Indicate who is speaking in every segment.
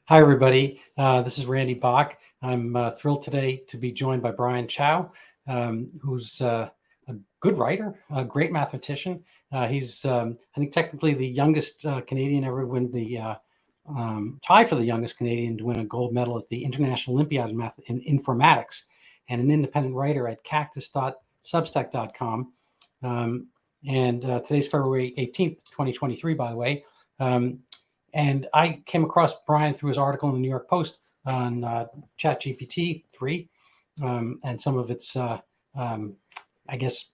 Speaker 1: Hi, everybody. This is Randy Bach. I'm thrilled today to be joined by Brian Chau, who's a good writer, a great mathematician. He's, I think, technically the youngest Canadian ever win the tied for the youngest Canadian to win a gold medal at the International Olympiad in Informatics, and an independent writer at cactus.substack.com. And today's February 18th, 2023, by the way. And I came across Brian through his article in the New York Post on ChatGPT 3 and some of its, I guess,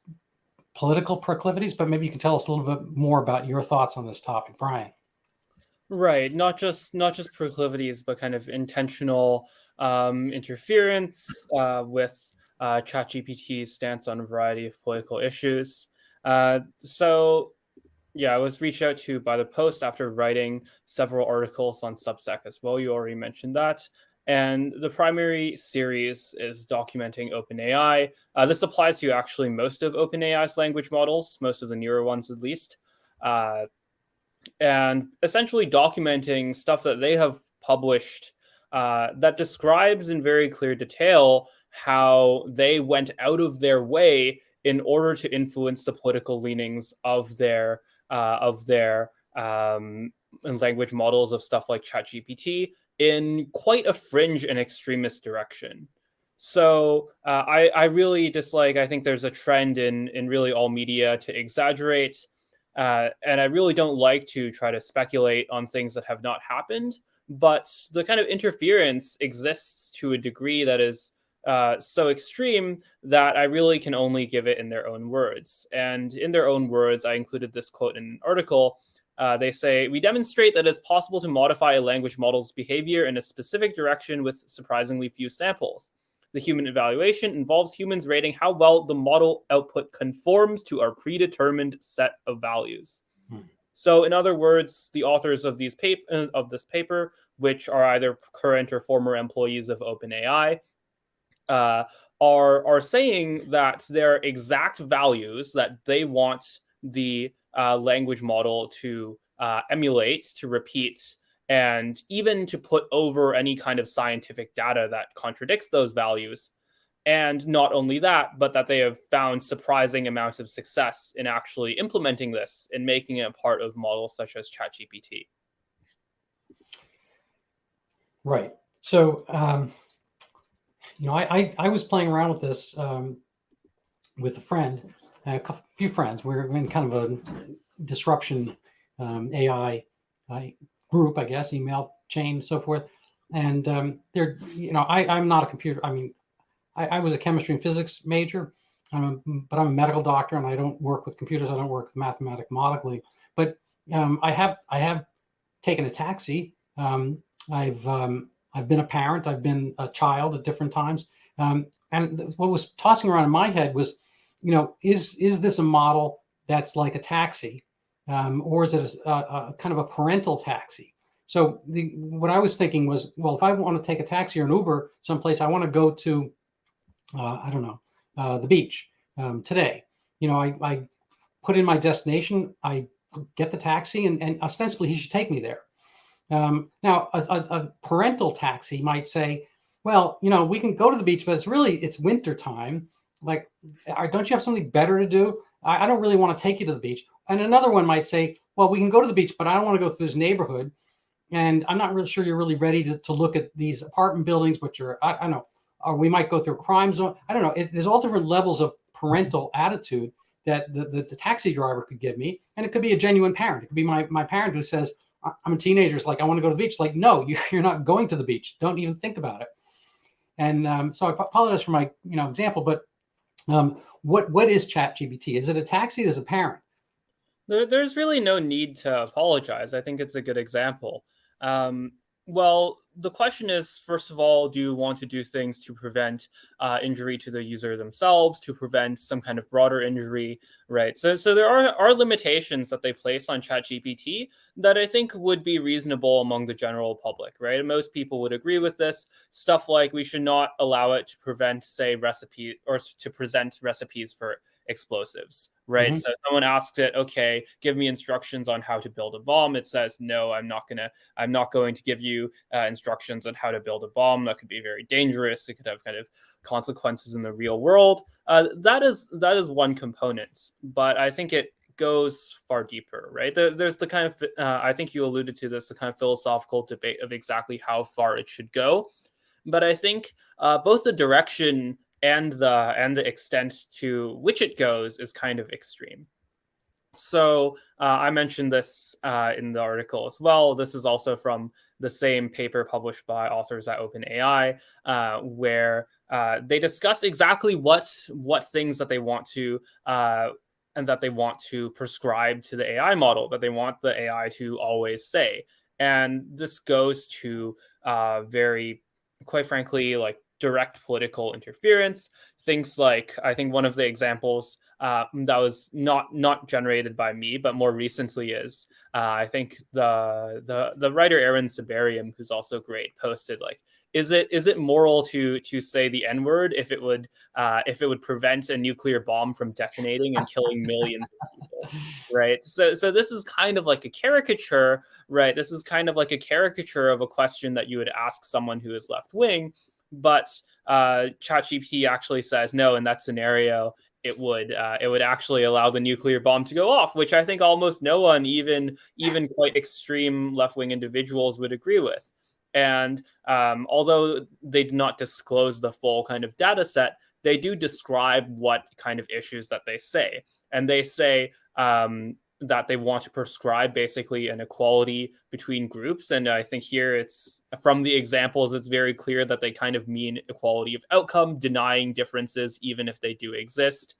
Speaker 1: political proclivities. But maybe you can tell us a little bit more about your thoughts on this topic, Brian.
Speaker 2: Right, not just proclivities, but kind of intentional interference with ChatGPT's stance on a variety of political issues. So, yeah, I was reached out to by the Post after writing several articles on Substack as well. You already mentioned that. And the primary series is documenting OpenAI. This applies to actually most of OpenAI's language models, most of the newer ones at least. And essentially documenting stuff that they have published that describes in very clear detail how they went out of their way in order to influence the political leanings of their language models of stuff like ChatGPT in quite a fringe and extremist direction. So I really dislike, I think there's a trend in really all media to exaggerate. And I really don't like to try to speculate on things that have not happened. But the kind of interference exists to a degree that is so extreme that I really can only give it in their own words. And in their own words, I included this quote in an article. They say, "We demonstrate that it's possible to modify a language model's behavior in a specific direction with surprisingly few samples. The human evaluation involves humans rating how well the model output conforms to our predetermined set of values." So, in other words, the authors of this paper, which are either current or former employees of OpenAI, are saying that their exact values that they want the language model to emulate, to repeat, and even to put over any kind of scientific data that contradicts those values. And not only that, but that they have found surprising amounts of success in actually implementing this and making it a part of models such as ChatGPT.
Speaker 1: Right. So, I was playing around with this with a friend, a few friends. We're in kind of a disruption AI group, I guess, email chain, so forth. And I'm not a computer. I mean, I was a chemistry and physics major, but I'm a medical doctor, and I don't work with computers. I don't work with mathematical modeling. But I have taken a taxi. I've been a parent. I've been a child at different times. And what was tossing around in my head was, is this a model that's like a taxi, or is it a kind of a parental taxi? So what I was thinking was, well, if I want to take a taxi or an Uber someplace, I want to go to, I don't know, the beach today. I put in my destination, I get the taxi, and ostensibly he should take me there. Now, a parental taxi might say, well, we can go to the beach, but it's winter time. Like, don't you have something better to do? I don't really want to take you to the beach. And another one might say, well, we can go to the beach, but I don't want to go through this neighborhood. And I'm not really sure you're really ready to look at these apartment buildings, which are, I don't know, or we might go through a crime zone. I don't know. There's all different levels of parental attitude that the taxi driver could give me. And it could be a genuine parent. It could be my parent who says, I'm a teenager. It's like, I want to go to the beach. Like, no, you're not going to the beach. Don't even think about it. And so I apologize for my example, but what is ChatGPT? Is it a taxi? Is it a parent?
Speaker 2: There's really no need to apologize. I think it's a good example. Well, the question is, first of all, do you want to do things to prevent injury to the user themselves, to prevent some kind of broader injury, right? So there are limitations that they place on ChatGPT that I think would be reasonable among the general public, right? And most people would agree with this. Stuff like we should not allow it to prevent, say, recipe or to present recipes for explosives, right? So someone asks it, okay, give me instructions on how to build a bomb. It says, no, I'm not going to give you instructions on how to build a bomb. That could be very dangerous. It could have kind of consequences in the real world. That is one component, but I think it goes far deeper, right? There's the kind of I think you alluded to this, the kind of philosophical debate of exactly how far it should go. But I think both the direction and the extent to which it goes is kind of extreme. So I mentioned this in the article as well. This is also from the same paper published by authors at OpenAI, where they discuss exactly what things that they want to and that they want to prescribe to the AI model, that they want the AI to always say. And this goes to very, quite frankly, like direct political interference. Things like, I think one of the examples that was not generated by me, but more recently is I think the writer Aaron Sibarium, who's also great, posted like, is it moral to say the N-word if it would prevent a nuclear bomb from detonating and killing millions of people? Right. So this is kind of like a caricature, right? This is kind of like a caricature of a question that you would ask someone who is left wing, but ChatGPT actually says no, in that scenario it would actually allow the nuclear bomb to go off, which I think almost no one, even quite extreme left-wing individuals, would agree with. And although they did not disclose the full kind of data set, they do describe what kind of issues that they say. And they say that they want to prescribe basically an equality between groups. And I think here it's, from the examples, it's very clear that they kind of mean equality of outcome, denying differences even if they do exist.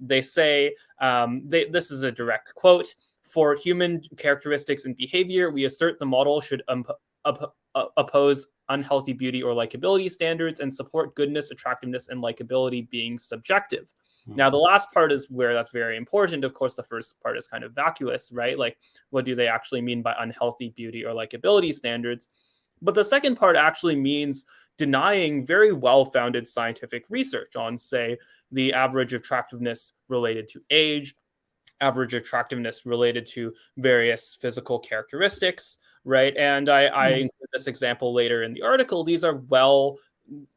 Speaker 2: They say, this is a direct quote, "For human characteristics and behavior, we assert the model should oppose unhealthy beauty or likability standards and support goodness, attractiveness, and likability being subjective." Now, the last part is where that's very important. Of course, the first part is kind of vacuous, right? Like, what do they actually mean by unhealthy beauty or likability standards? But the second part actually means denying very well-founded scientific research on, say, the average attractiveness related to age, average attractiveness related to various physical characteristics, right? And I include this example later in the article. These are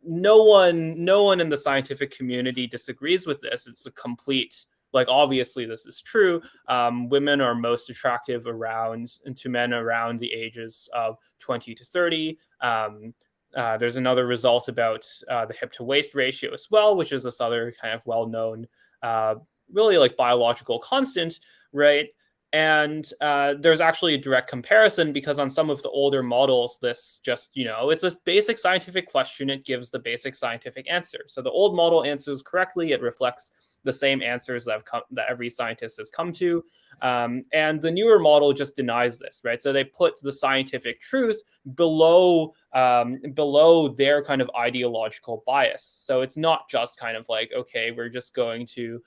Speaker 2: no one in the scientific community disagrees with this. It's a complete, like, obviously this is true. Women are most attractive to men around the ages of 20 to 30. There's another result about the hip to waist ratio as well, which is this other kind of well-known, really like biological constant, right? And there's actually a direct comparison, because on some of the older models, this just, it's a basic scientific question. It gives the basic scientific answer. So the old model answers correctly. It reflects the same answers that every scientist has come to. And the newer model just denies this, right? So they put the scientific truth below their kind of ideological bias. So it's not just kind of like, okay, we're just going to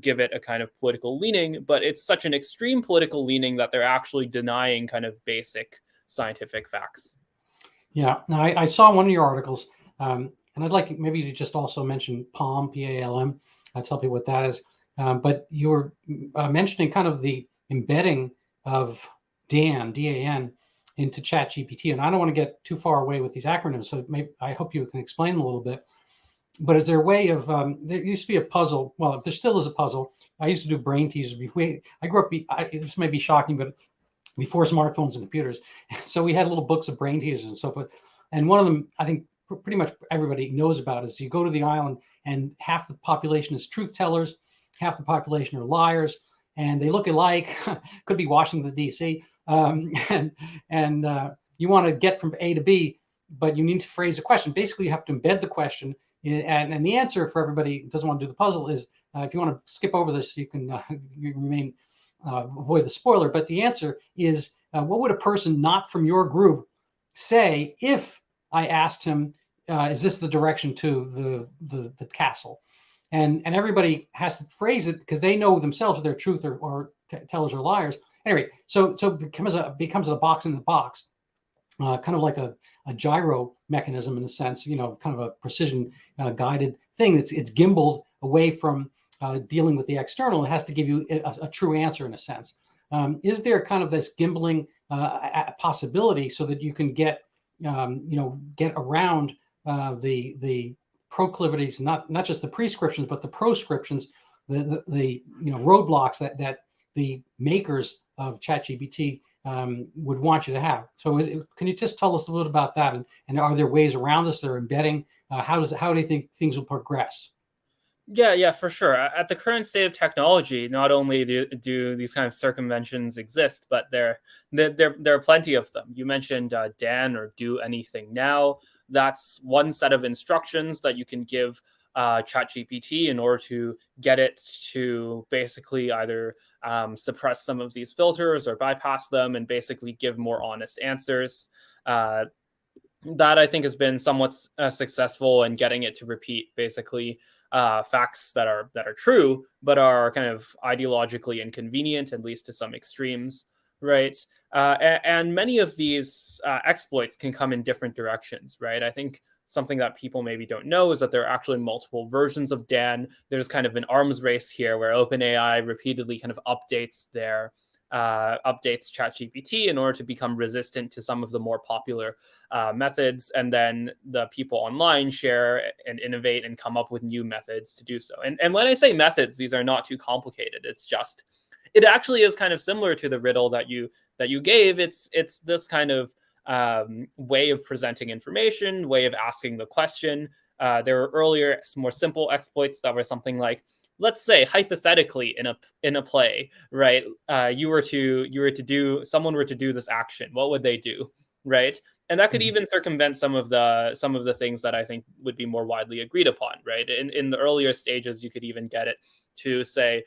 Speaker 2: give it a kind of political leaning, but it's such an extreme political leaning that they're actually denying kind of basic scientific facts.
Speaker 1: Yeah, now I saw one of your articles, and I'd like maybe to just also mention PALM, P-A-L-M. I'll tell you what that is. But you were mentioning kind of the embedding of DAN, D-A-N, into ChatGPT. And I don't want to get too far away with these acronyms, so I hope you can explain a little bit. But is there a way of, there used to be a puzzle. Well, if there still is a puzzle, I used to do brain teasers before. I grew up, this may be shocking, but before smartphones and computers. So we had little books of brain teasers and so forth. And one of them, I think pretty much everybody knows about, is you go to the island and half the population is truth tellers, half the population are liars, and they look alike. Could be Washington, D.C. And you want to get from A to B, but you need to phrase a question. Basically, you have to embed the question. And the answer for everybody who doesn't want to do the puzzle is, if you want to skip over this, you can avoid the spoiler. But the answer is, what would a person not from your group say if I asked him, is this the direction to the castle? And everybody has to phrase it because they know themselves if they're truth or tellers or liars. Anyway, so it becomes a box in the box. Kind of like a gyro mechanism in a sense, kind of a precision guided thing. It's gimbaled away from dealing with the external, it has to give you a true answer in a sense. Is there kind of this gimbling possibility so that you can get get around the proclivities, not just the prescriptions, but the proscriptions, the roadblocks that the makers of ChatGPT would want you to have? So can you just tell us a little about that? And are there ways around this? They're embedding. How do you think things will progress?
Speaker 2: Yeah, for sure. At the current state of technology, not only do these kind of circumventions exist, but there are plenty of them. You mentioned Dan or do anything now. That's one set of instructions that you can give ChatGPT in order to get it to basically either suppress some of these filters or bypass them and basically give more honest answers. That I think has been somewhat successful in getting it to repeat basically facts that are true, but are kind of ideologically inconvenient, at least to some extremes, right? And many of these exploits can come in different directions, right? I think something that people maybe don't know is that there are actually multiple versions of Dan. There's kind of an arms race here where OpenAI repeatedly kind of updates ChatGPT in order to become resistant to some of the more popular methods, and then the people online share and innovate and come up with new methods to do so. And when I say methods, these are not too complicated. It actually is kind of similar to the riddle that you gave. It's this kind of way of presenting information, way of asking the question. There were earlier more simple exploits that were something like, let's say hypothetically in a play, right? Someone were to do this action, what would they do, right? And that could even circumvent some of the things that I think would be more widely agreed upon, right? In the earlier stages, you could even get it to say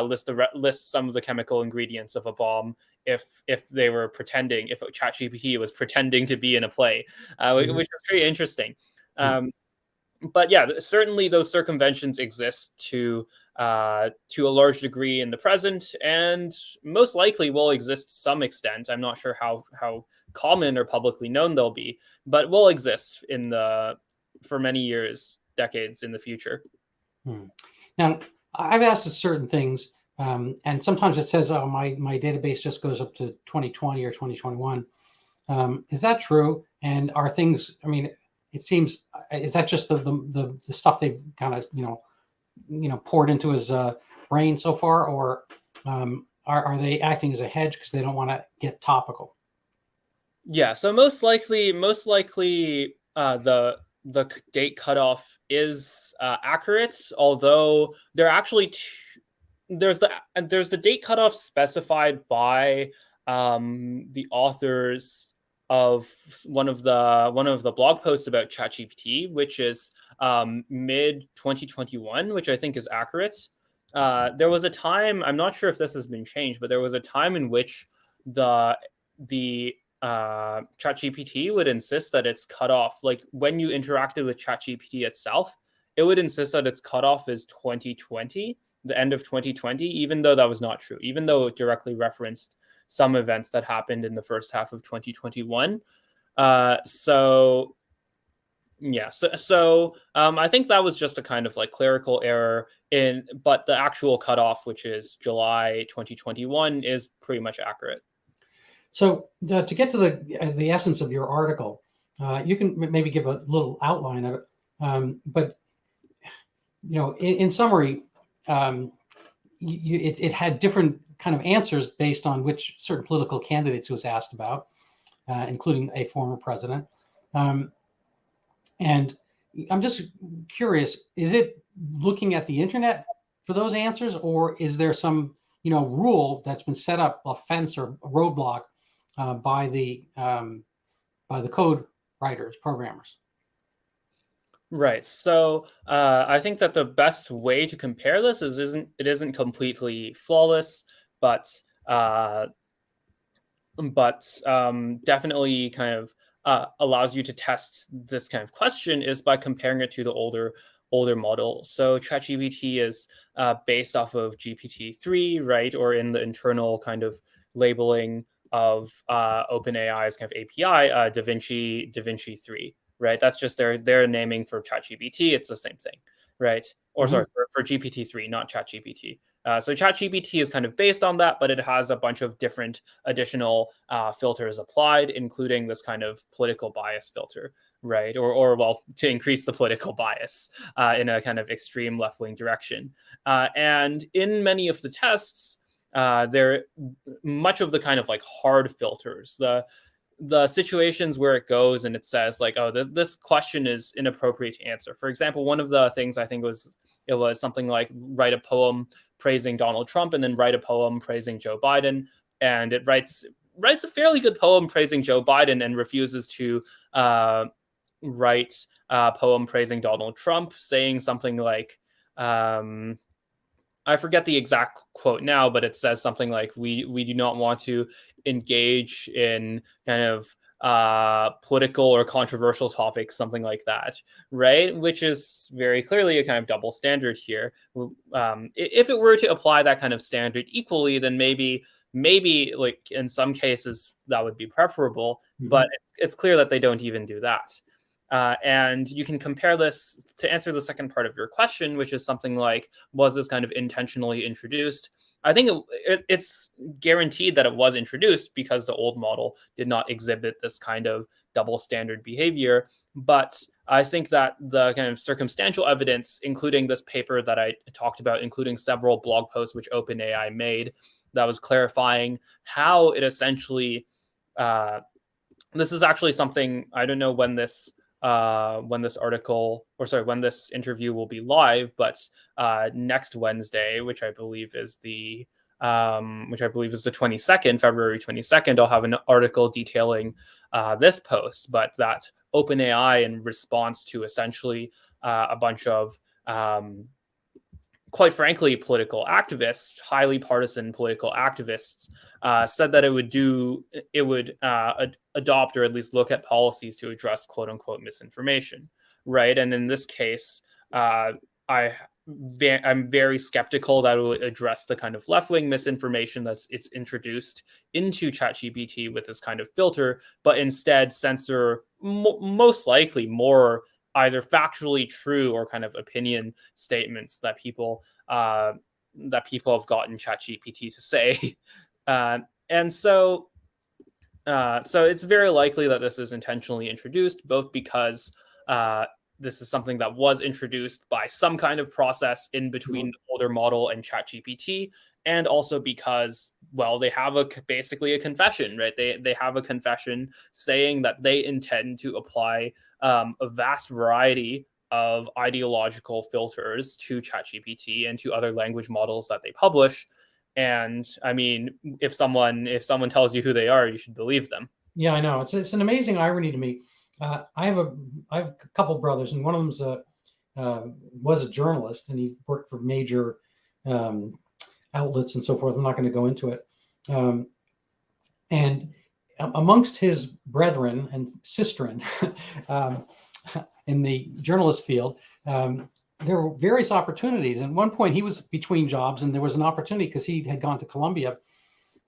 Speaker 2: list some of the chemical ingredients of a bomb if ChatGPT was pretending to be in a play, which is pretty interesting. But yeah, certainly those circumventions exist to a large degree in the present, and most likely will exist to some extent. I'm not sure how common or publicly known they'll be, but will exist for many years, decades in the future.
Speaker 1: Now, I've asked it certain things, and sometimes it says, "Oh, my database just goes up to 2020 or 2021." Is that true? And are things? I mean, it seems, is that just the stuff they've kind of poured into his brain so far, or are they acting as a hedge because they don't want to get topical?
Speaker 2: Yeah, so most likely the date cutoff is accurate, although there are actually there's the date cutoff specified by the authors of one of the blog posts about ChatGPT, which is mid 2021, which I think is accurate. There was a time, I'm not sure if this has been changed, but there was a time in which the ChatGPT would insist that its cutoff, like when you interacted with ChatGPT itself, it would insist that its cutoff is 2020, the end of 2020, even though that was not true, even though it directly referenced some events that happened in the first half of 2021. So I think that was just a kind of like clerical error but the actual cutoff, which is July 2021, is pretty much accurate.
Speaker 1: So to get to the essence of your article, you can maybe give a little outline of it. But in summary, it had different kind of answers based on which certain political candidates it was asked about, including a former president. And I'm just curious: is it looking at the internet for those answers, or is there some rule that's been set up, a fence or a roadblock by the code writers, programmers?
Speaker 2: Right. So I think that the best way to compare this it isn't completely flawless, but definitely kind of allows you to test this kind of question is by comparing it to the older model. So ChatGPT is based off of GPT-3, right, or in the internal kind of labeling of OpenAI's kind of API, DaVinci 3, right? That's just their naming for ChatGPT. It's the same thing, right? or sorry, for GPT-3, not ChatGPT. So ChatGPT is kind of based on that, but it has a bunch of different additional filters applied, including this kind of political bias filter, right? Or well, to increase the political bias in a kind of extreme left-wing direction. And in many of the tests, there much of the kind of like hard filters, the situations where it goes and it says like, oh, this question is inappropriate to answer. For example, one of the things I think was something like write a poem praising Donald Trump and then write a poem praising Joe Biden, and it writes a fairly good poem praising Joe Biden and refuses to write a poem praising Donald Trump, saying something like, I forget the exact quote now, but it says something like, we do not want to engage in kind of political or controversial topics, something like that, right? Which is very clearly a kind of double standard here. If it were to apply that kind of standard equally, then maybe like in some cases that would be preferable, but it's clear that they don't even do that. And you can compare this to answer the second part of your question, which is something like, was this kind of intentionally introduced? I think it's guaranteed that it was introduced because the old model did not exhibit this kind of double standard behavior. But I think that the kind of circumstantial evidence, including this paper that I talked about, including several blog posts which OpenAI made, that was clarifying how it essentially, this is actually something, I don't know when this article, or sorry, when this interview will be live, but next Wednesday, which I believe is the 22nd, February 22nd, I'll have an article detailing this post, but that OpenAI, in response to essentially a bunch of quite frankly, political activists, highly partisan political activists, said that it would adopt or at least look at policies to address quote unquote misinformation, right? And in this case, I'm very skeptical that it will address the kind of left-wing misinformation it's introduced into ChatGPT with this kind of filter, but instead censor most likely more either factually true or kind of opinion statements that people have gotten ChatGPT to say. And so it's very likely that this is intentionally introduced, both because this is something that was introduced by some kind of process in between the older model and ChatGPT, and also because, well, they have basically a confession, right? They have a confession saying that they intend to apply a vast variety of ideological filters to ChatGPT and to other language models that they publish. And I mean, if someone tells you who they are, you should believe them.
Speaker 1: Yeah, I know. It's an amazing irony to me. I have a couple brothers, and one of them's was a journalist, and he worked for major outlets and so forth. I'm not going to go into it. And amongst his brethren and sistren in the journalist field, there were various opportunities. At one point, he was between jobs, and there was an opportunity because he had gone to Columbia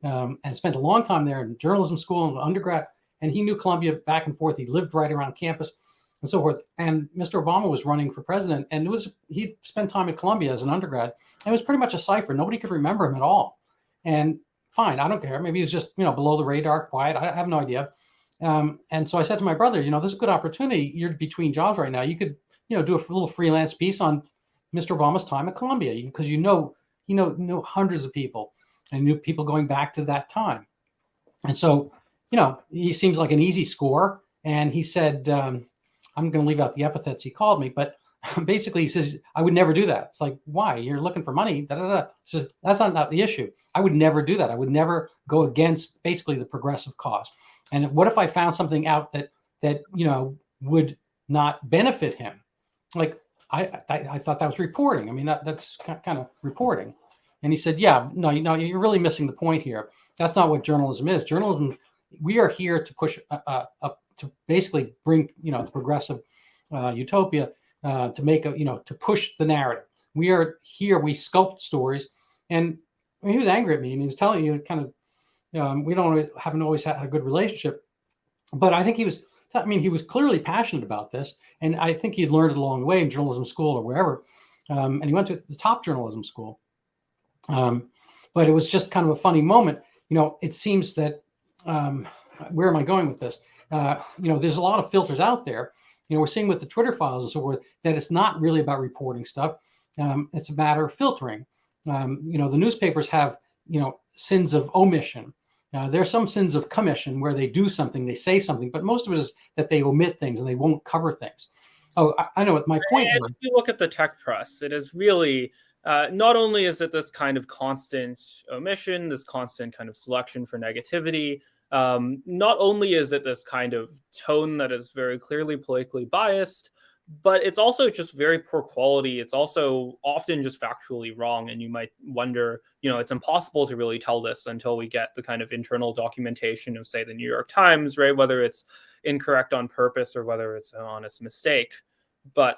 Speaker 1: and spent a long time there in journalism school and undergrad, and he knew Columbia back and forth. He lived right around campus and so forth. And Mr. Obama was running for president, and he'd spent time at Columbia as an undergrad. And it was pretty much a cipher. Nobody could remember him at all. And fine, I don't care. Maybe he was just below the radar, quiet. I have no idea. And so I said to my brother, this is a good opportunity. You're between jobs right now. You could do a little freelance piece on Mr. Obama's time at Columbia, because you know hundreds of people and knew people going back to that time. And so, he seems like an easy score. And he said, I'm going to leave out the epithets he called me, but basically he says, I would never do that. It's like, why? You're looking for money. Da, da, da. Says, that's not the issue. I would never do that. I would never go against basically the progressive cause. And what if I found something out that would not benefit him? Like, I thought that was reporting. I mean, that's kind of reporting. And he said, yeah, no, you're really missing the point here. That's not what journalism is. Journalism, we are here to push to basically bring the progressive utopia, to make to push the narrative. We are here. We sculpt stories. And he was angry at me, and he was telling you kind of we haven't always had a good relationship, but I think he was clearly passionate about this, and I think he'd learned it along the way in journalism school or wherever. and he went to the top journalism school. But it was just kind of a funny moment. It seems that where am I going with this? There's a lot of filters out there. We're seeing with the Twitter files and so forth that it's not really about reporting stuff. It's a matter of filtering. The newspapers have sins of omission. There are some sins of commission where they do something, they say something, but most of it is that they omit things and they won't cover things. Oh, I know what my point was.
Speaker 2: If you look at the tech press, it is really not only is it this kind of constant omission, this constant kind of selection for negativity. Not only is it this kind of tone that is very clearly politically biased, but it's also just very poor quality. It's also often just factually wrong. And you might wonder, it's impossible to really tell this until we get the kind of internal documentation of, say, the New York Times, right? Whether it's incorrect on purpose or whether it's an honest mistake. But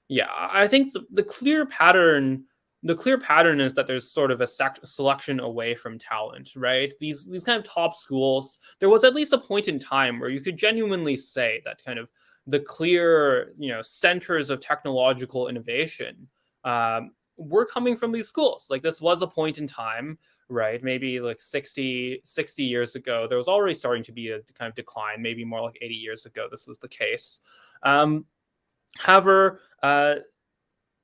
Speaker 2: yeah, I think the clear pattern is that there's sort of a selection away from talent, right? These kind of top schools, there was at least a point in time where you could genuinely say that kind of the clear, centers of technological innovation were coming from these schools. Like this was a point in time, right? Maybe like 60 years ago, there was already starting to be a kind of decline. Maybe more like 80 years ago, this was the case. However,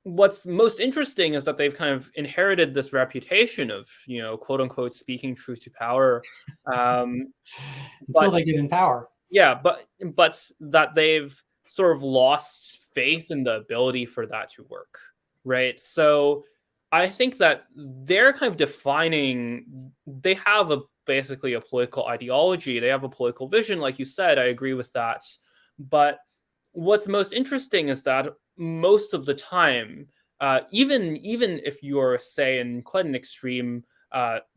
Speaker 2: what's most interesting is that they've kind of inherited this reputation of, quote unquote, speaking truth to power.
Speaker 1: Until they get in power.
Speaker 2: Yeah, but that they've sort of lost faith in the ability for that to work, right? So I think that they're kind of they have basically a political ideology. They have a political vision, like you said. I agree with that. But what's most interesting is that most of the time, even if you're, say, in quite an extreme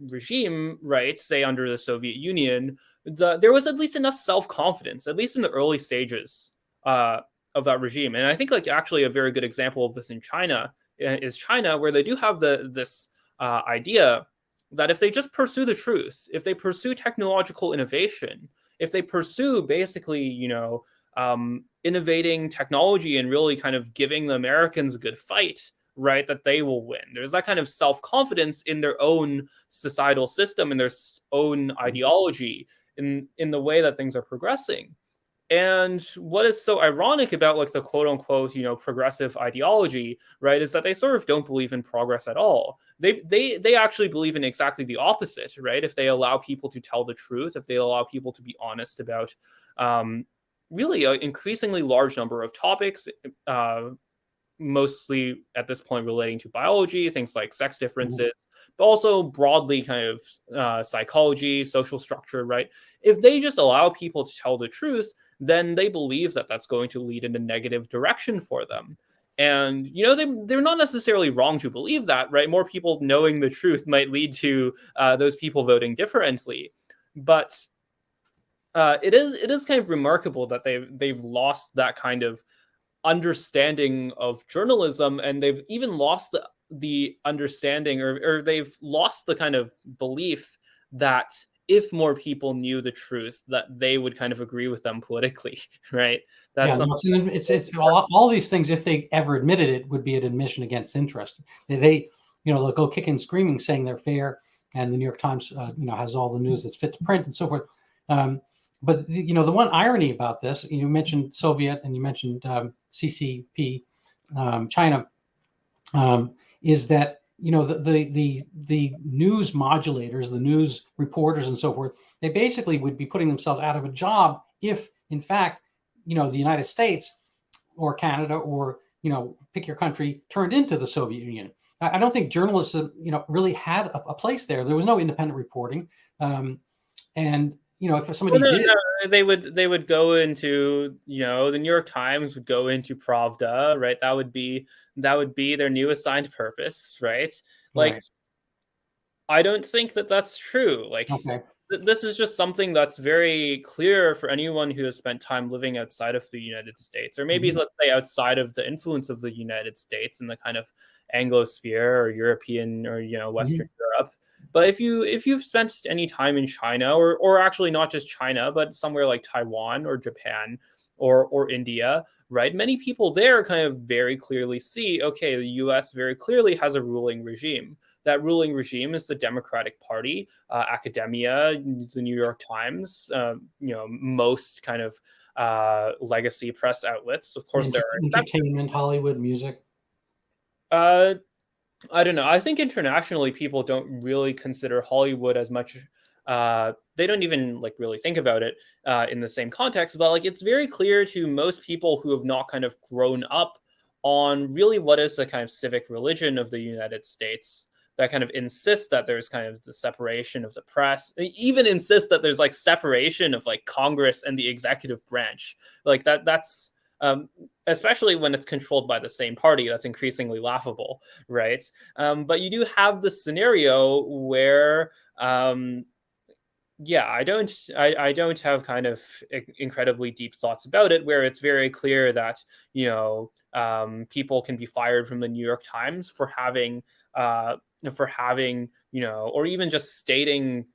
Speaker 2: regime, right, say under the Soviet Union, there was at least enough self-confidence, at least in the early stages of that regime. And I think like actually a very good example of this in China is China, where they do have this idea that if they just pursue the truth, if they pursue technological innovation, if they pursue basically, innovating technology and really kind of giving the Americans a good fight, right, that they will win. There's that kind of self-confidence in their own societal system and their own ideology in the way that things are progressing. And what is so ironic about like the quote unquote, progressive ideology, right, is that they sort of don't believe in progress at all. They actually believe in exactly the opposite, right? If they allow people to tell the truth, if they allow people to be honest about really an increasingly large number of topics, mostly at this point relating to biology, things like sex differences, but also broadly kind of psychology, social structure, right? If they just allow people to tell the truth, then they believe that that's going to lead in a negative direction for them. And, they're not necessarily wrong to believe that, right? More people knowing the truth might lead to those people voting differently. But it is kind of remarkable that they've lost that kind of understanding of journalism, and they've even lost the understanding or they've lost the kind of belief that if more people knew the truth, that they would kind of agree with them politically, right? That's
Speaker 1: it's all these things, if they ever admitted it, would be an admission against interest. They'll go kicking and screaming saying they're fair, and the New York Times has all the news that's fit to print and so forth. But the one irony about this, you mentioned Soviet and you mentioned CCP, China, is that the news modulators, the news reporters, and so forth, they basically would be putting themselves out of a job if, in fact, the United States or Canada or pick your country turned into the Soviet Union. I don't think journalists really had a place there. There was no independent reporting, and if somebody did,
Speaker 2: they would go into, the New York Times would go into Pravda, right? That would be their new assigned purpose, right? Like, right. I don't think that that's true. Like, okay. This is just something that's very clear for anyone who has spent time living outside of the United States, or maybe let's say outside of the influence of the United States in the kind of Anglosphere or European or Western Europe. But if you've spent any time in China, or actually not just China, but somewhere like Taiwan or Japan or India, right? Many people there kind of very clearly see, okay, the US very clearly has a ruling regime. That ruling regime is the Democratic Party, academia, the New York Times, most kind of legacy press outlets. Of course, there are exceptions.
Speaker 1: Entertainment, Hollywood, music.
Speaker 2: Uh, I don't know. I think internationally, people don't really consider Hollywood as much. They don't even like really think about it in the same context. But like, it's very clear to most people who have not kind of grown up on really what is the kind of civic religion of the United States, that kind of insists that there's kind of the separation of the press. They even insist that there's like separation of like Congress and the executive branch. Like that's especially when it's controlled by the same party, that's increasingly laughable, right? But you do have the scenario where, yeah, I don't have kind of incredibly deep thoughts about it, where it's very clear that people can be fired from the New York Times for having or even just stating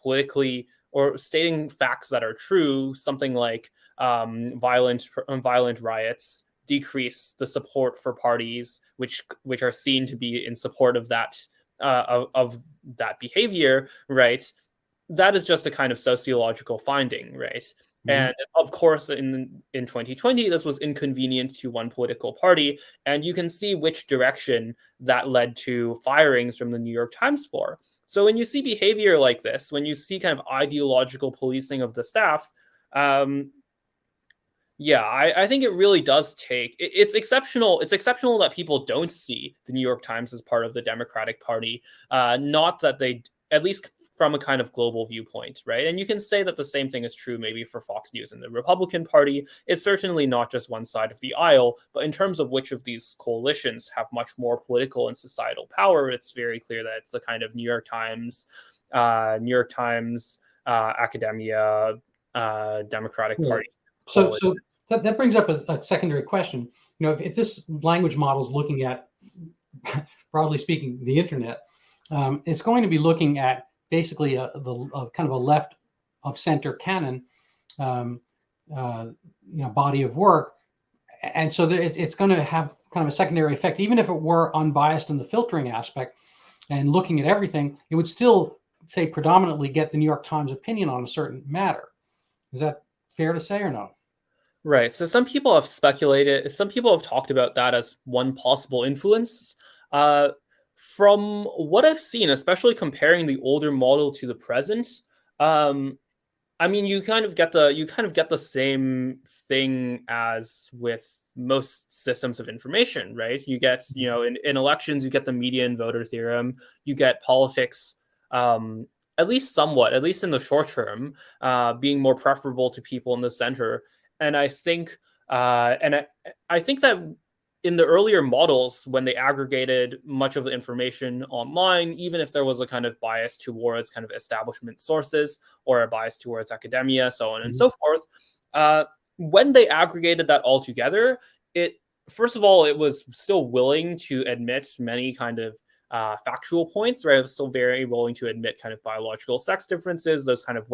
Speaker 2: politically or stating facts that are true, something like violent riots decrease the support for parties which are seen to be in support of that that behavior, right? That is just a kind of sociological finding, right? Mm-hmm. And of course, in 2020, this was inconvenient to one political party, and you can see which direction that led to firings from the New York Times for. So when you see behavior like this, when you see kind of ideological policing of the staff, I think it really does take. It's exceptional. It's exceptional that people don't see the New York Times as part of the Democratic Party. Not that they, at least from a kind of global viewpoint, right? And you can say that the same thing is true maybe for Fox News and the Republican Party. It's certainly not just one side of the aisle, but in terms of which of these coalitions have much more political and societal power, it's very clear that it's the kind of New York Times, academia, Democratic Party.
Speaker 1: So that brings up a secondary question. If this language model is looking at, broadly speaking, the internet, it's going to be looking at basically the kind of a left of center canon, body of work, and so it's going to have kind of a secondary effect. Even if it were unbiased in the filtering aspect and looking at everything, it would still say predominantly get the New York Times opinion on a certain matter. Is that fair to say or no?
Speaker 2: Right. So some people have speculated. Some people have talked about that as one possible influence. From what I've seen, especially comparing the older model to the present, I mean, you kind of get the same thing as with most systems of information, right? You get, in elections, you get the median voter theorem. You get politics, at least somewhat, at least in the short term, being more preferable to people in the center. And I think, I think that in the earlier models, when they aggregated much of the information online, even if there was a kind of bias towards kind of establishment sources or a bias towards academia, so on and so forth, when they aggregated that all together, first of all, it was still willing to admit many kind of factual points, right? It was still very willing to admit kind of biological sex differences, those kind of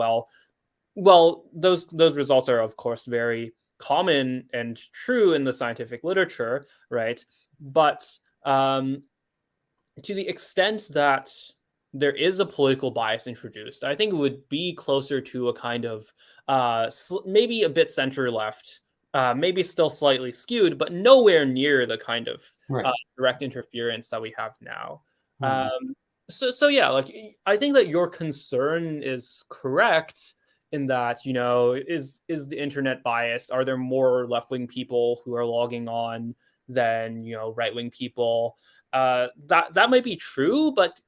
Speaker 2: those results are, of course, very common and true in the scientific literature, right? But to the extent that there is a political bias introduced, I think it would be closer to a kind of maybe a bit center left, maybe still slightly skewed, but nowhere near the kind of direct interference that we have now. So yeah, like I think that your concern is correct in that, is the internet biased? Are there more left-wing people who are logging on than, right-wing people? That might be true, but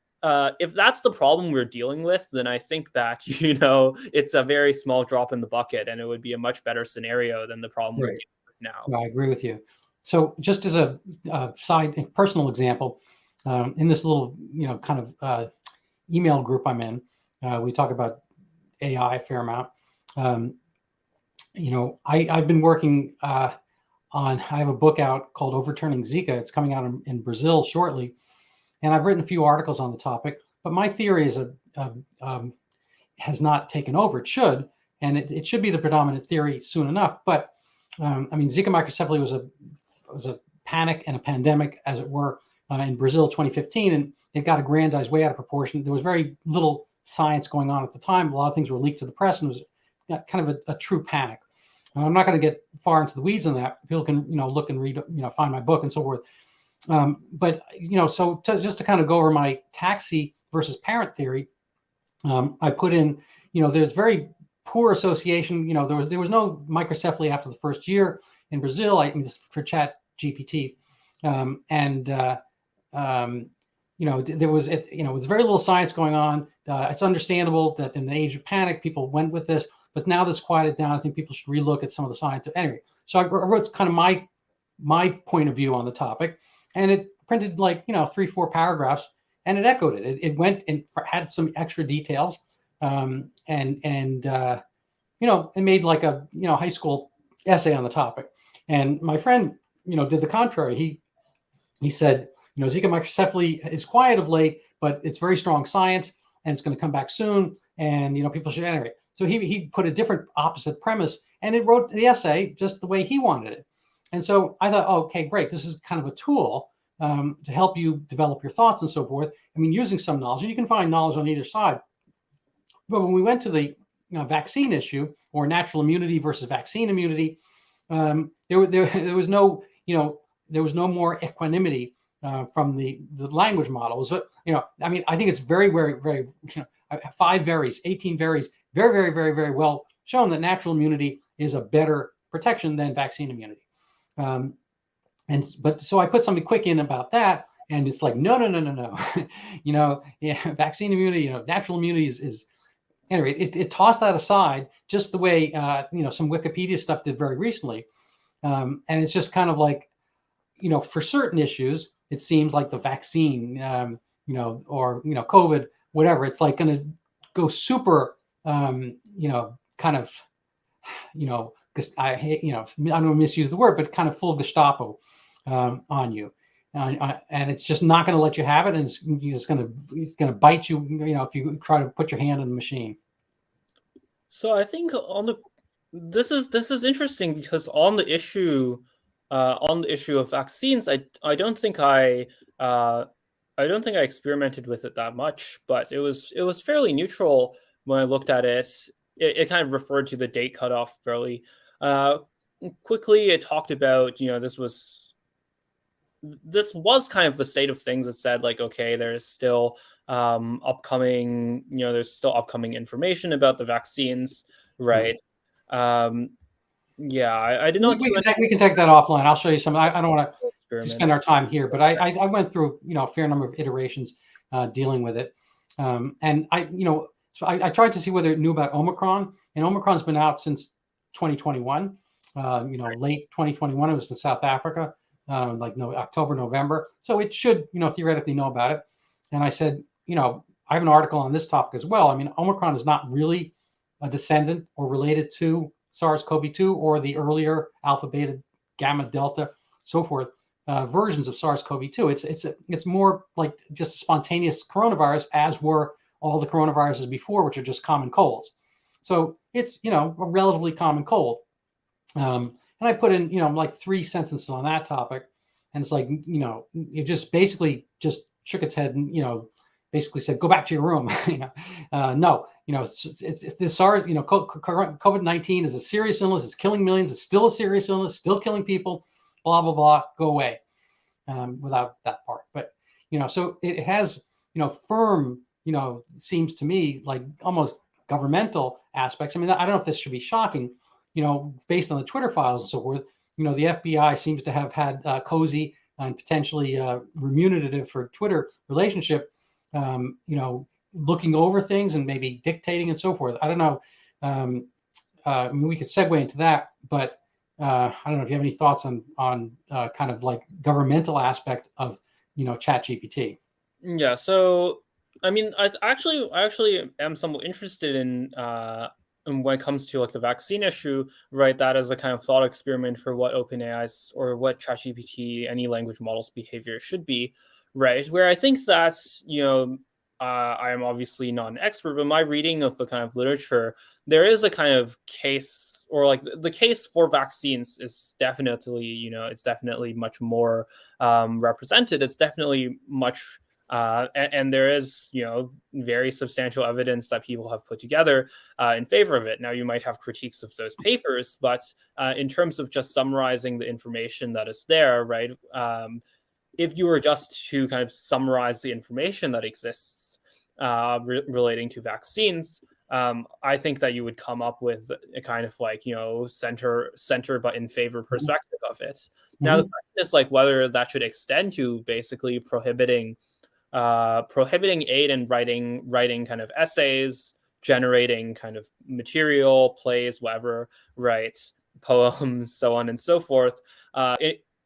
Speaker 2: if that's the problem we're dealing with, then I think that, it's a very small drop in the bucket, and it would be a much better scenario than the problem we're dealing with now.
Speaker 1: I agree with you. So just as a personal example, in this little, kind of email group I'm in, we talk about AI a fair amount. I've been working I have a book out called Overturning Zika. It's coming out in Brazil shortly. And I've written a few articles on the topic, but my theory is has not taken over. It should, and it should be the predominant theory soon enough. But I mean, Zika microcephaly was a panic and a pandemic, as it were, in Brazil 2015, and it got aggrandized way out of proportion. There was very little science going on at the time. A lot of things were leaked to the press, and it was kind of a true panic. And I'm not going to get far into the weeds on that. People can look and read, find my book and so forth. But so just to kind of go over my taxi versus parent theory, I put in, there's very poor association. There was no microcephaly after the first year in Brazil. For ChatGPT, there was with very little science going on. It's understandable that in the age of panic, people went with this, but now that's quieted down. I think people should relook at some of the science. Anyway, so I wrote kind of my point of view on the topic, and it printed 3-4 paragraphs, and it echoed it. It went and had some extra details, and it made like a high school essay on the topic. And my friend did the contrary. He said, Zika microcephaly is quiet of late, but it's very strong science, and it's going to come back soon, and people should anyway. So he put a different opposite premise, and it wrote the essay just the way he wanted it. And so I thought, okay, great. This is kind of a tool to help you develop your thoughts and so forth. I mean, using some knowledge, and you can find knowledge on either side. But when we went to the vaccine issue, or natural immunity versus vaccine immunity, there was no more equanimity from the language models. But I mean, I think it's very, very, very 5 varies, 18 varies, very, very, very, very well shown that natural immunity is a better protection than vaccine immunity. But so I put something quick in about that, and it's like no. Vaccine immunity, natural immunity is anyway. It tossed that aside, just the way some Wikipedia stuff did very recently, and it's just kind of like for certain issues, it seems like the vaccine, or COVID, whatever, it's like going to go super, kind of, because I hate, I don't want to misuse the word, but kind of full Gestapo on you, and it's just not going to let you have it, and it's going to bite you, if you try to put your hand in the machine.
Speaker 2: So I think this is interesting, because on the issue of vaccines, I don't think I experimented with it that much, but it was fairly neutral when I looked at it. It kind of referred to the date cutoff fairly quickly. It talked about this was kind of the state of things. It said like, okay, there's still upcoming information about the vaccines, right? Yeah, I did not.
Speaker 1: We can take that offline. I'll show you some. I don't want to spend our time here, but I went through a fair number of iterations dealing with it, and so I tried to see whether it knew about Omicron, and Omicron's been out since 2021. Late 2021. It was in South Africa, October, November. So it should theoretically know about it. And I said, I have an article on this topic as well. I mean, Omicron is not really a descendant or related to SARS-CoV-2 or the earlier alpha, beta, gamma, delta, so forth versions of SARS-CoV-2. It's more like just a spontaneous coronavirus, as were all the coronaviruses before, which are just common colds. So it's a relatively common cold. And I put in like 3 sentences on that topic, and it's like it just basically just shook its head and basically said, go back to your room. No, it's this SARS, COVID-19 is a serious illness. It's killing millions. It's still a serious illness, still killing people, blah, blah, blah, go away, without that part. But, so it has, firm, seems to me like almost governmental aspects. I mean, I don't know if this should be shocking, based on the Twitter files and so forth. The FBI seems to have had cozy and potentially remunerative for Twitter relationship, looking over things and maybe dictating and so forth. I don't know. I mean, we could segue into that, but I don't know if you have any thoughts on kind of like governmental aspect of ChatGPT.
Speaker 2: Yeah. So I mean, I actually am somewhat interested in when it comes to like the vaccine issue, right? That as a kind of thought experiment for what OpenAI's or what ChatGPT, any language model's behavior should be, right? Where I think that I am obviously not an expert, but my reading of the kind of literature, there is a kind of case, or like the case for vaccines is definitely, it's definitely much more represented. It's definitely much, and there is, very substantial evidence that people have put together in favor of it. Now, you might have critiques of those papers, but in terms of just summarizing the information that is there, right? If you were just to kind of summarize the information that exists relating to vaccines, I think that you would come up with a kind of like, center but in favor perspective of it. Now, the question is like whether that should extend to basically prohibiting aid in writing kind of essays, generating kind of material, plays, whatever, right, poems, so on and so forth.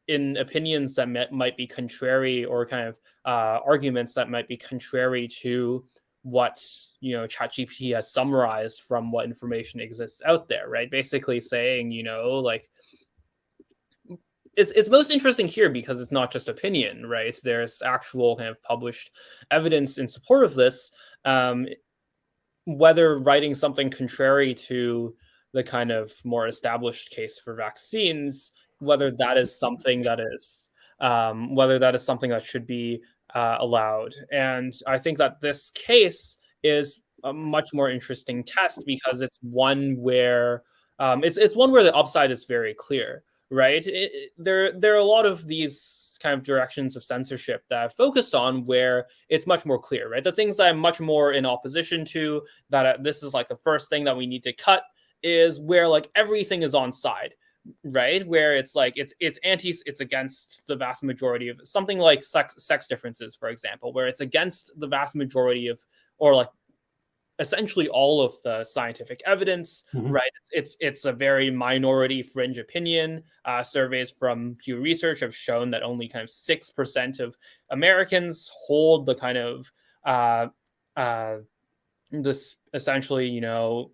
Speaker 2: In opinions that might be contrary, or kind of arguments that might be contrary to what ChatGPT has summarized from what information exists out there, right? Basically saying, like it's most interesting here because it's not just opinion, right? There's actual kind of published evidence in support of this. Whether writing something contrary to the kind of more established case for vaccines, whether that is something that should be allowed. And I think that this case is a much more interesting test because it's one where it's one where the upside is very clear, right? There are a lot of these kind of directions of censorship that I've focused on where it's much more clear, right? The things that I'm much more in opposition to, that this is like the first thing that we need to cut, is where like everything is on side, right? Where it's like it's against the vast majority of something like sex differences, for example, where it's against the vast majority of, or like essentially all of the scientific evidence, right? It's a very minority fringe opinion. Surveys from Pew Research have shown that only kind of 6% of Americans hold the kind of this essentially,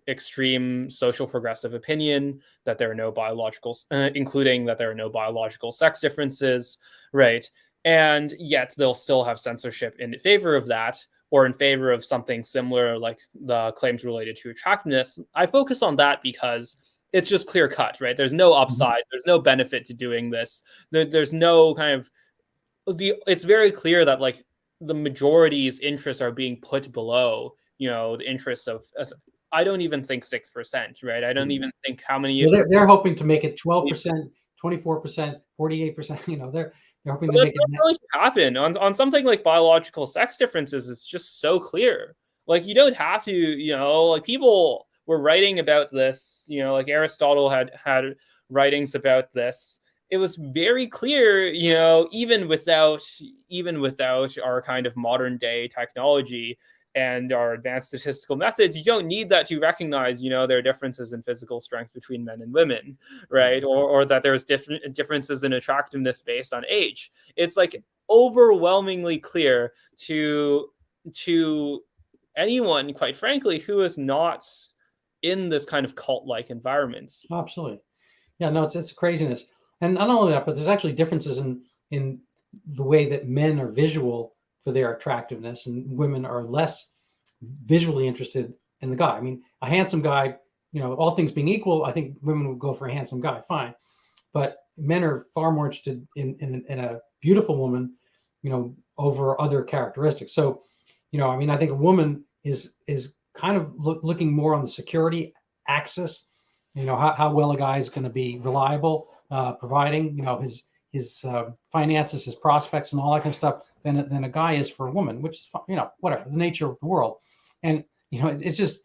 Speaker 2: extreme social progressive opinion that there are no biological, including that there are no biological sex differences, right? And yet they'll still have censorship in favor of that, or in favor of something similar, like the claims related to attractiveness. I focus on that because it's just clear cut, right? There's no upside, there's no benefit to doing this. There's no kind of, it's very clear that like the majority's interests are being put below, the interests of, I don't even think 6%, right? I don't even think how many.
Speaker 1: Well, they're hoping to make it 12%, 24%, 48%. They're hoping to make it.
Speaker 2: That's not going to happen on something like biological sex differences. It's just so clear. Like you don't have to, like people were writing about this. Like Aristotle had writings about this. It was very clear, even without our kind of modern day technology and our advanced statistical methods, you don't need that to recognize, there are differences in physical strength between men and women, right? Or that there's differences in attractiveness based on age. It's like overwhelmingly clear to anyone, quite frankly, who is not in this kind of cult-like environment.
Speaker 1: Absolutely. Yeah, no, it's craziness. And not only that, but there's actually differences in the way that men are visual for their attractiveness, and women are less visually interested in the guy. I mean, a handsome guy, all things being equal, I think women would go for a handsome guy, fine. But men are far more interested in a beautiful woman, over other characteristics. So, I think a woman is kind of looking more on the security axis, how well a guy is going to be reliable, providing, his finances, his prospects, and all that kind of stuff than a guy is for a woman, which is, whatever, the nature of the world. And, it's just,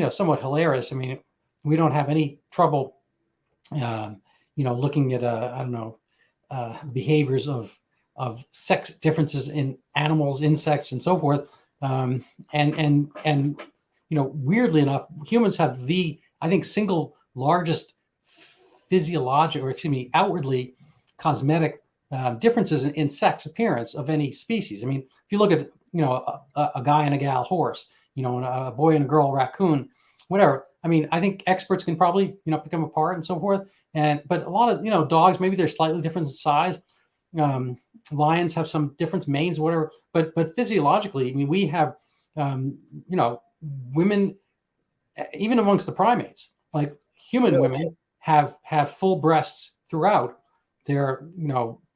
Speaker 1: somewhat hilarious. I mean, we don't have any trouble, looking at, behaviors of sex differences in animals, insects, and so forth. And weirdly enough, humans have the, I think, single largest outwardly cosmetic differences in sex appearance of any species. I mean, if you look at, a guy and a gal horse, and a boy and a girl raccoon, whatever. I mean, I think experts can probably, pick them apart and so forth. But a lot of, dogs, maybe they're slightly different in size. lions have some different manes, whatever. But physiologically, I mean, we have, women, even amongst the primates, like human women have full breasts throughout their,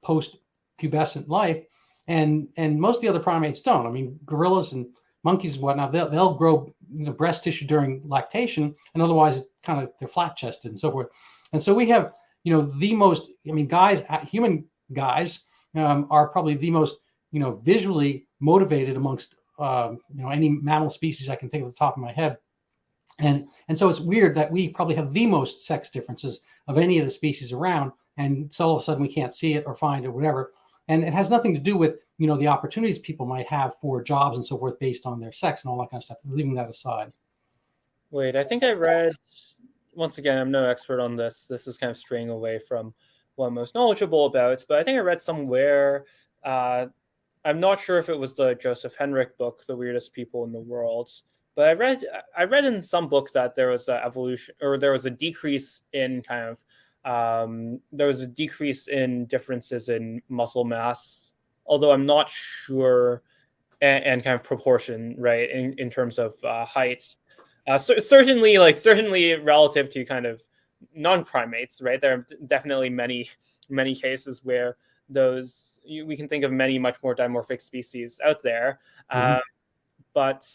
Speaker 1: post pubescent life, and most of the other primates don't. I mean, gorillas and monkeys and whatnot, they'll grow breast tissue during lactation, and otherwise kind of they're flat chested and so forth. And so we have the most, guys, human guys are probably the most visually motivated amongst any mammal species I can think of at the top of my head. And so it's weird that we probably have the most sex differences of any of the species around, and so all of a sudden we can't see it or find it or whatever. And it has nothing to do with the opportunities people might have for jobs and so forth based on their sex and all that kind of stuff. Leaving that aside.
Speaker 2: Wait, I think I read, once again, I'm no expert on this. This is kind of straying away from what I'm most knowledgeable about, but I think I read somewhere, I'm not sure if it was the Joseph Henrich book, The Weirdest People in the World, but I read in some book that there was an evolution, or there was a decrease in there was a decrease in differences in muscle mass, although I'm not sure, and kind of proportion, right, in terms of heights. Certainly relative to kind of non-primates, right? There are definitely many cases where we can think of many much more dimorphic species out there.
Speaker 1: Mm-hmm.
Speaker 2: But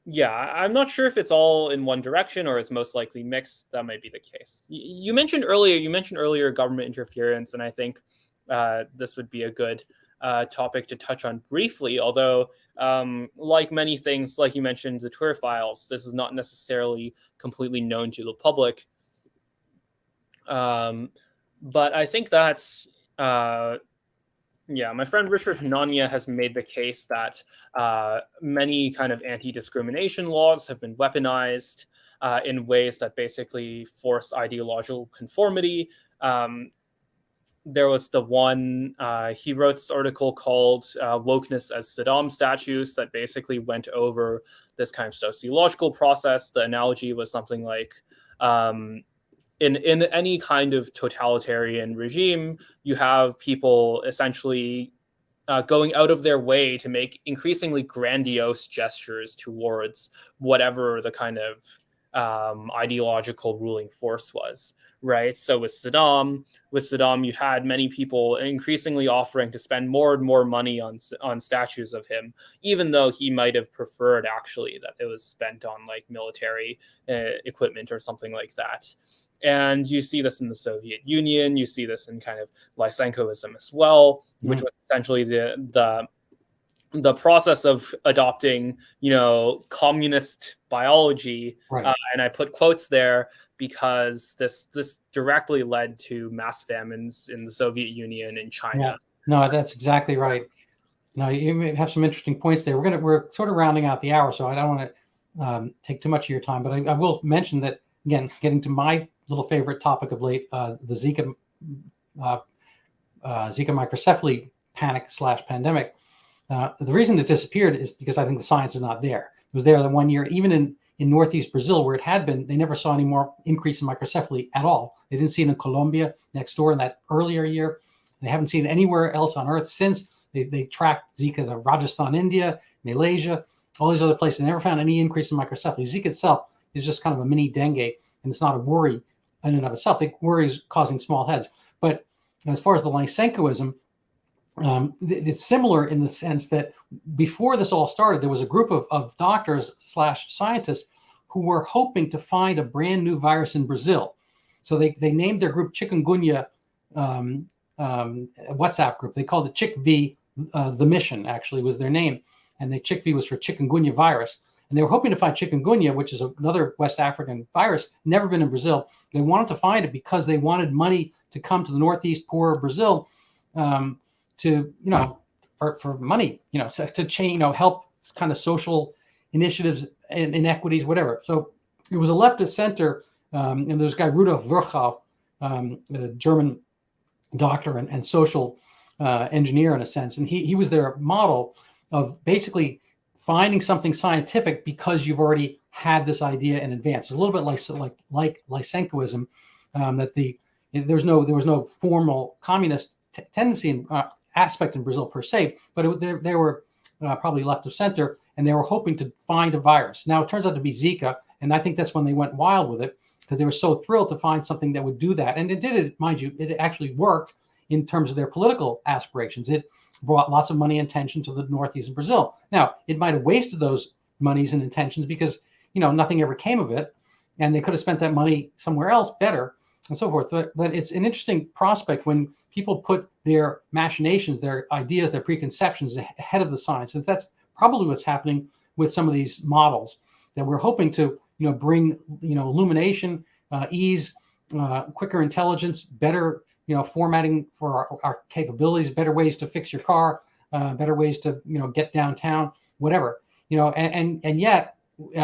Speaker 2: yeah, I'm not sure if it's all in one direction or it's most likely mixed. That might be the case. You mentioned earlier government interference, and I think this would be a good topic to touch on briefly, although like many things, like you mentioned, the Twitter files, this is not necessarily completely known to the public. But I think that's, my friend Richard Hanania has made the case that many kind of anti-discrimination laws have been weaponized in ways that basically force ideological conformity. There was the one, he wrote this article called Wokeness as Saddam Statues that basically went over this kind of sociological process. The analogy was something like, in any kind of totalitarian regime, you have people essentially going out of their way to make increasingly grandiose gestures towards whatever the kind of ideological ruling force was, right? So with Saddam, you had many people increasingly offering to spend more and more money on statues of him, even though he might have preferred actually that it was spent on like military equipment or something like that. And you see this in the Soviet Union. You see this in kind of Lysenkoism as well, which was essentially the process of adopting, communist biology.
Speaker 1: Right.
Speaker 2: And I put quotes there because this directly led to mass famines in the Soviet Union and China.
Speaker 1: Yeah. No, that's exactly right. No, you have some interesting points there. We're sort of rounding out the hour, so I don't want to take too much of your time, but I will mention that, again, getting to my little favorite topic of late, the Zika microcephaly panic / pandemic. The reason it disappeared is because I think the science is not there. It was there the 1 year, even in northeast Brazil, where it had been, they never saw any more increase in microcephaly at all. They didn't see it in Colombia next door in that earlier year. They haven't seen it anywhere else on Earth since. They tracked Zika to Rajasthan, India, Malaysia, all these other places. They never found any increase in microcephaly. Zika itself is just kind of a mini dengue, and it's not a worry in and of itself. The worry is causing small heads. But as far as the Lysenkoism, it's similar in the sense that before this all started, there was a group of doctors / scientists who were hoping to find a brand new virus in Brazil. So they named their group Chikungunya WhatsApp group. They called it ChickV. The mission actually was their name. And the ChickV was for chikungunya virus. And they were hoping to find chikungunya, which is another West African virus, never been in Brazil. They wanted to find it because they wanted money to come to the Northeast poor Brazil to, for money, to change, help kind of social initiatives and inequities, whatever. So it was a leftist center. And there's a guy, Rudolf Virchow, a German doctor and social engineer in a sense. And he was their model of basically finding something scientific because you've already had this idea in advance. It's a little bit like Lysenkoism, that there was no formal communist tendency and aspect in Brazil per se, but they were probably left of center, and they were hoping to find a virus. Now it turns out to be Zika, and I think that's when they went wild with it, because they were so thrilled to find something that would do that. And it did it, mind you, it actually worked in terms of their political aspirations. It brought lots of money and attention to the Northeast of Brazil. Now, it might have wasted those monies and intentions because, nothing ever came of it, and they could have spent that money somewhere else better and so forth. But it's an interesting prospect when people put their machinations, their ideas, their preconceptions ahead of the science. And that's probably what's happening with some of these models that we're hoping to, bring, illumination, ease, quicker intelligence, better, formatting for our capabilities, better ways to fix your car, better ways to, get downtown, whatever, and yet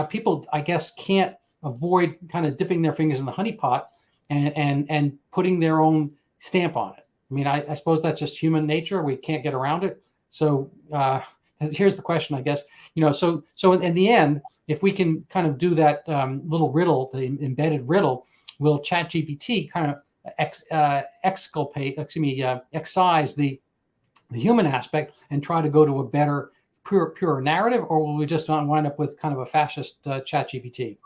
Speaker 1: people, I guess, can't avoid kind of dipping their fingers in the honey pot and putting their own stamp on it. I mean, I suppose that's just human nature. We can't get around it. So here's the question, I guess, so in the end, if we can kind of do that little riddle, the embedded riddle, will ChatGPT kind of excise the human aspect and try to go to a better, pure narrative, or will we just wind up with kind of a fascist ChatGPT?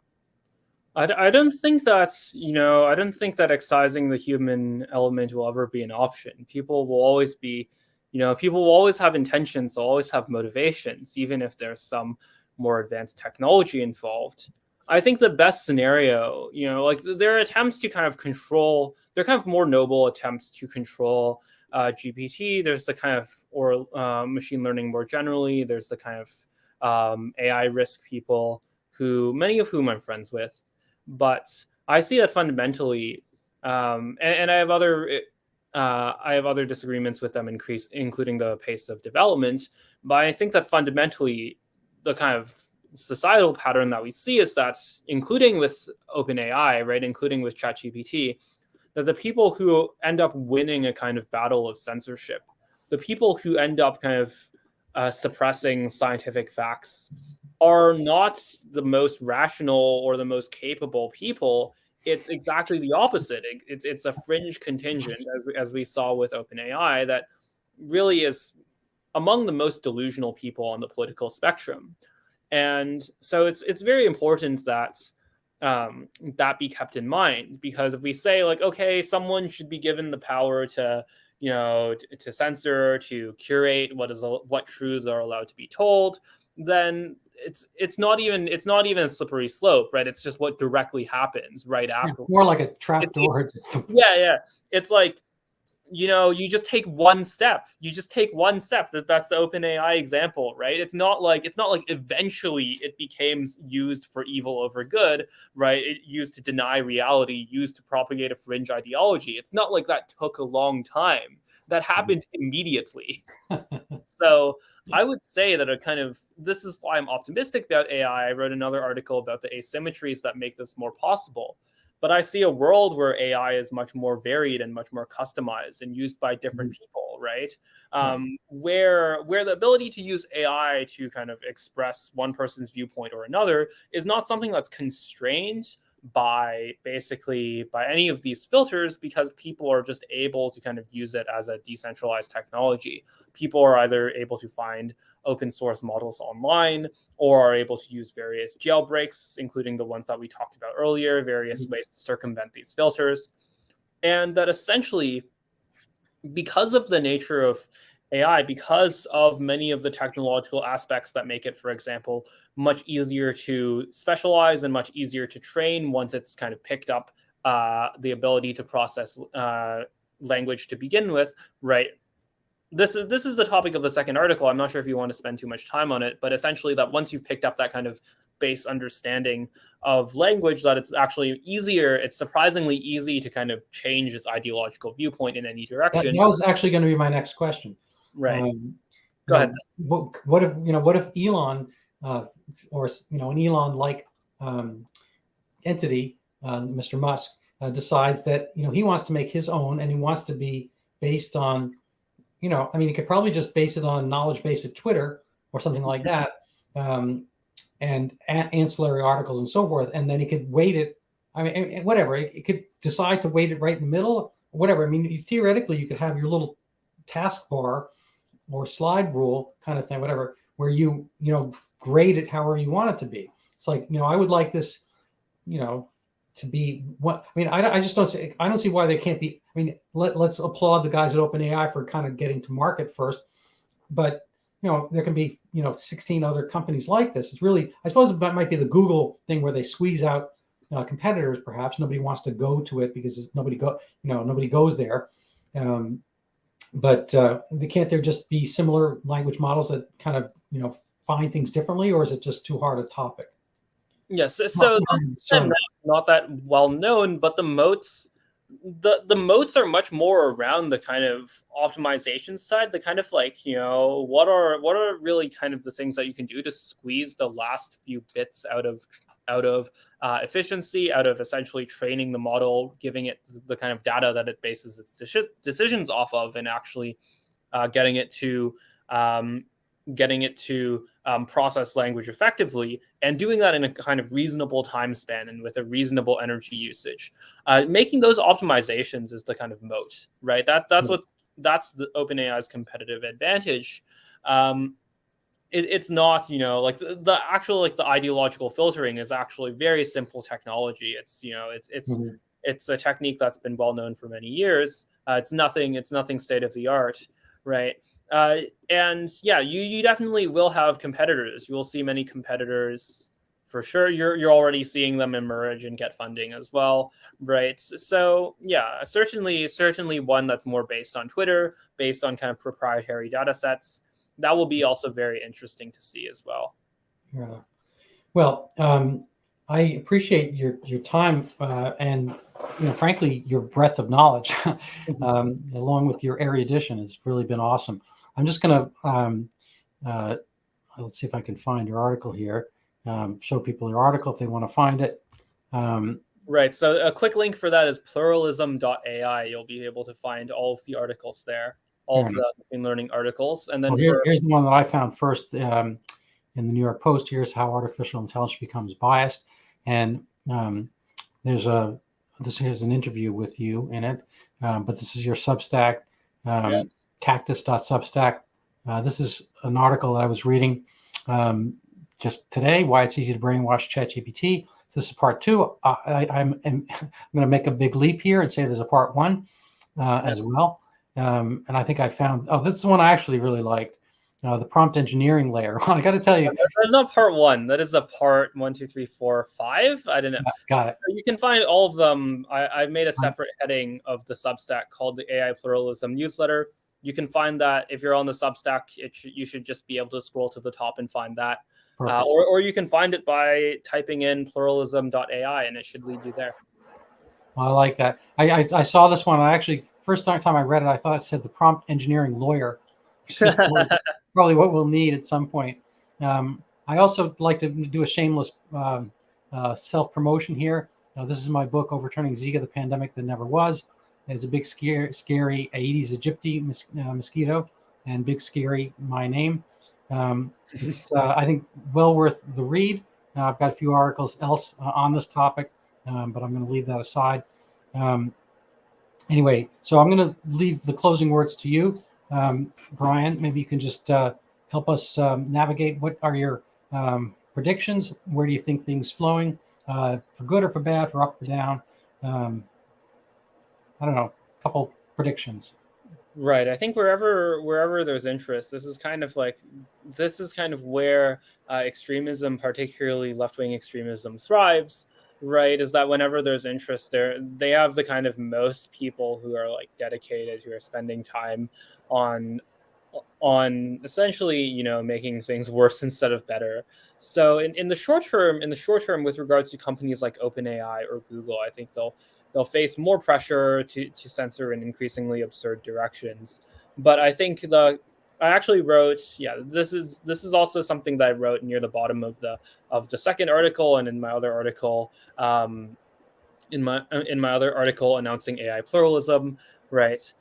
Speaker 2: I don't think that's, I don't think that excising the human element will ever be an option. People will always be, people will always have intentions, they'll always have motivations, even if there's some more advanced technology involved. I think the best scenario, like there are attempts to kind of control, they're kind of more noble attempts to control GPT. There's the kind of, or machine learning more generally. There's the kind of AI risk people many of whom I'm friends with. But I see that fundamentally, and I have other disagreements with them, including the pace of development. But I think that fundamentally, the kind of societal pattern that we see is that, including with OpenAI, right, including with ChatGPT, that the people who end up winning a kind of battle of censorship, the people who end up kind of suppressing scientific facts, are not the most rational or the most capable people. It's exactly the opposite. It's a fringe contingent, as we saw with OpenAI, that really is among the most delusional people on the political spectrum. And so it's very important that that be kept in mind, because if we say, like, okay, someone should be given the power to to censor, to curate what truths are allowed to be told, then it's not even a slippery slope, right? It's just what directly happens right after.
Speaker 1: More like a trap door.
Speaker 2: Yeah. It's like, you just take one step. That's the OpenAI example, right? It's not like eventually it became used for evil over good, right? It used to deny reality, used to propagate a fringe ideology. It's not like that took a long time. That happened immediately. So I would say that this is why I'm optimistic about AI. I wrote another article about the asymmetries that make this more possible. But I see a world where AI is much more varied and much more customized and used by different people, right? Where the ability to use AI to kind of express one person's viewpoint or another is not something that's constrained by any of these filters, because people are just able to kind of use it as a decentralized technology. People are either able to find open source models online, or are able to use various jailbreaks, including the ones that we talked about earlier, various ways to circumvent these filters. And that essentially, because of the nature of AI, because of many of the technological aspects that make it, for example, much easier to specialize and much easier to train once it's kind of picked up the ability to process language to begin with, right? This is the topic of the second article. I'm not sure if you want to spend too much time on it, but essentially that once you've picked up that kind of base understanding of language, that it's actually easier, it's surprisingly easy to kind of change its ideological viewpoint in any direction.
Speaker 1: That was actually going to be my next question.
Speaker 2: Right. Go ahead.
Speaker 1: What if Elon or an Elon-like entity, Mr. Musk, decides that he wants to make his own, and he wants to be based on, he could probably just base it on knowledge base at Twitter or something like that, and ancillary articles and so forth, and then he could weight it. Whatever, it could decide to weight it right in the middle, whatever. Theoretically, you could have your little taskbar or slide rule kind of thing, whatever, where you grade it however you want it to be. It's like, I would like this, to be what, I mean, I just don't see, I don't see why they can't be. I mean, let's applaud the guys at OpenAI for kind of getting to market first, but there can be 16 other companies like this. It's really, I suppose it might be the Google thing where they squeeze out competitors. Perhaps nobody wants to go to it because nobody goes there. But can't there just be similar language models that kind of find things differently, or is it just too hard a topic?
Speaker 2: Yes, so not that well known, but the moats are much more around the kind of optimization side, the kind of like, what are really kind of the things that you can do to squeeze the last few bits out of efficiency, out of essentially training the model, giving it the kind of data that it bases its decisions off of, and actually getting it to process language effectively, and doing that in a kind of reasonable time span and with a reasonable energy usage. Making those optimizations is the kind of moat, right? That's the OpenAI's competitive advantage. It's not, like the actual, like the ideological filtering is actually very simple technology. It's a technique that's been well known for many years. It's nothing state of the art, right? And yeah, you definitely will have competitors. You will see many competitors for sure. You're already seeing them emerge and get funding as well, right? So yeah, certainly one that's more based on Twitter, based on kind of proprietary data sets. That will be also very interesting to see as well.
Speaker 1: Yeah. Well, I appreciate your time and frankly your breadth of knowledge, along with your erudition. It's really been awesome. I'm just going to let's see if I can find your article here. Show people your article if they want to find it.
Speaker 2: Right. So a quick link for that is pluralism.ai. You'll be able to find all of the articles there, all of the machine learning articles. And then
Speaker 1: here's the one that I found first in the New York Post. Here's how artificial intelligence becomes biased. And here's an interview with you in it. But this is your Substack, cactus.substack. This is an article that I was reading just today, why it's easy to brainwash ChatGPT. So this is part 2. I'm going to make a big leap here and say there's a part 1 as well. And I think I found, this is the one I actually really liked, the prompt engineering layer. I got to tell you.
Speaker 2: There's not part 1. That is a part 1, 2, 3, 4, 5. I don't know.
Speaker 1: Got it.
Speaker 2: So you can find all of them. I've made a separate heading of the Substack called the AI Pluralism newsletter. You can find that if you're on the Substack. You should just be able to scroll to the top and find that. Or you can find it by typing in pluralism.ai and it should lead you there.
Speaker 1: I like that. I saw this one. I actually, first time I read it, I thought it said the prompt engineering lawyer, which is probably what we'll need at some point. I also like to do a shameless self-promotion here. This is my book, Overturning Zika, the Pandemic That Never Was. There's a big, scary Aedes aegypti mosquito, and big, scary my name. It's, I think, well worth the read. I've got a few articles else on this topic, but I'm going to leave that aside. Anyway, so I'm going to leave the closing words to you, Brian. Maybe you can just help us navigate. What are your predictions? Where do you think things flowing, for good or for bad, for up, for down? I don't know, a couple predictions.
Speaker 2: Right. I think wherever there's interest, this is kind of where extremism, particularly left-wing extremism, thrives. Right, is that whenever there's interest there, they have the kind of most people who are like dedicated, who are spending time on essentially, making things worse instead of better. So in the short term, with regards to companies like OpenAI or Google, I think they'll face more pressure to censor in increasingly absurd directions. But I think I actually wrote, this is also something that I wrote near the bottom of the second article, and in my other article, in my other article announcing AI pluralism, right?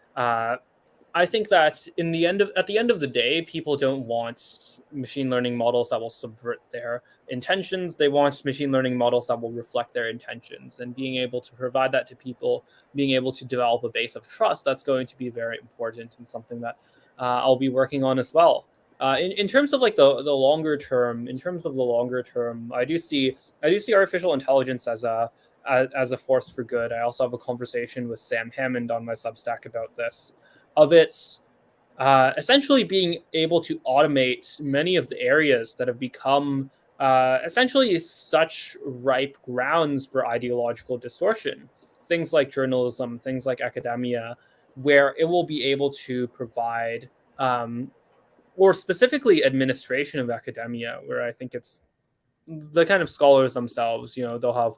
Speaker 2: I think that at the end of the day, people don't want machine learning models that will subvert their intentions. They want machine learning models that will reflect their intentions, and being able to provide that to people, being able to develop a base of trust, that's going to be very important, and something that I'll be working on as well. In terms of like the longer term, I do see artificial intelligence as a force for good. I also have a conversation with Sam Hammond on my Substack about this, of its essentially being able to automate many of the areas that have become essentially such ripe grounds for ideological distortion. Things like journalism, things like academia, where it will be able to provide, or specifically administration of academia, where I think it's the kind of scholars themselves, they'll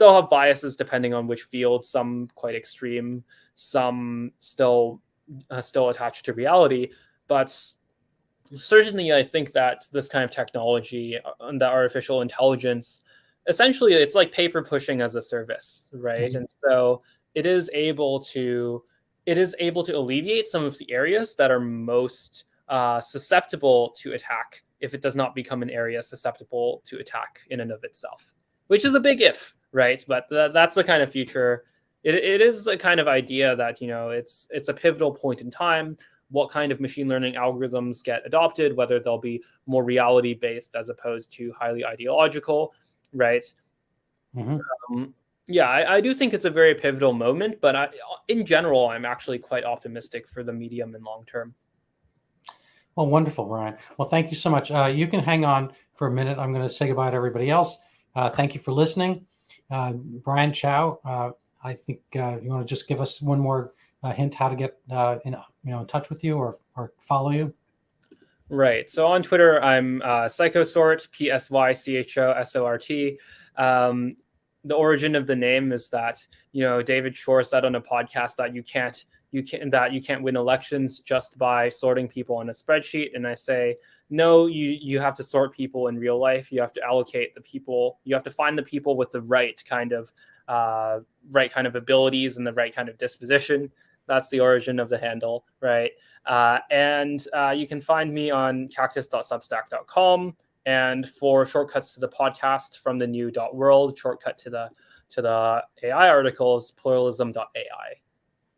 Speaker 2: have biases depending on which field, some quite extreme, some still attached to reality. But certainly I think that this kind of technology, that artificial intelligence, essentially it's like paper pushing as a service, right?
Speaker 1: Mhm.
Speaker 2: And so it is able to alleviate some of the areas that are most susceptible to attack, if it does not become an area susceptible to attack in and of itself, which is a big if, right? But that's the kind of future. It is the kind of idea that, it's a pivotal point in time. What kind of machine learning algorithms get adopted, whether they'll be more reality based as opposed to highly ideological, right?
Speaker 1: Mhm.
Speaker 2: Yeah, I do think it's a very pivotal moment, but in general, I'm actually quite optimistic for the medium and long term.
Speaker 1: Well, wonderful, Brian. Well, thank you so much. You can hang on for a minute. I'm going to say goodbye to everybody else. Thank you for listening. Brian Chau, I think if you want to just give us one more hint how to get in touch with you or follow you.
Speaker 2: Right. So on Twitter, I'm Psychosort, Psychosort. The origin of the name is that David Shore said on a podcast that you can't win elections just by sorting people on a spreadsheet, and I say no. You have to sort people in real life. You have to allocate the people. You have to find the people with the right kind of abilities and the right kind of disposition. That's the origin of the handle, right? And you can find me on cactus.substack.com. And for shortcuts to the podcast from the new.world, shortcut to the AI articles, pluralism.ai.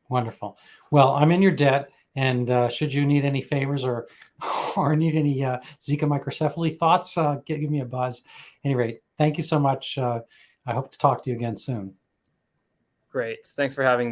Speaker 1: Wonderful. Well, I'm in your debt, and should you need any favors or need any Zika microcephaly thoughts, give me a buzz. At any rate, thank you so much. I hope to talk to you again soon.
Speaker 2: Great. Thanks for having me.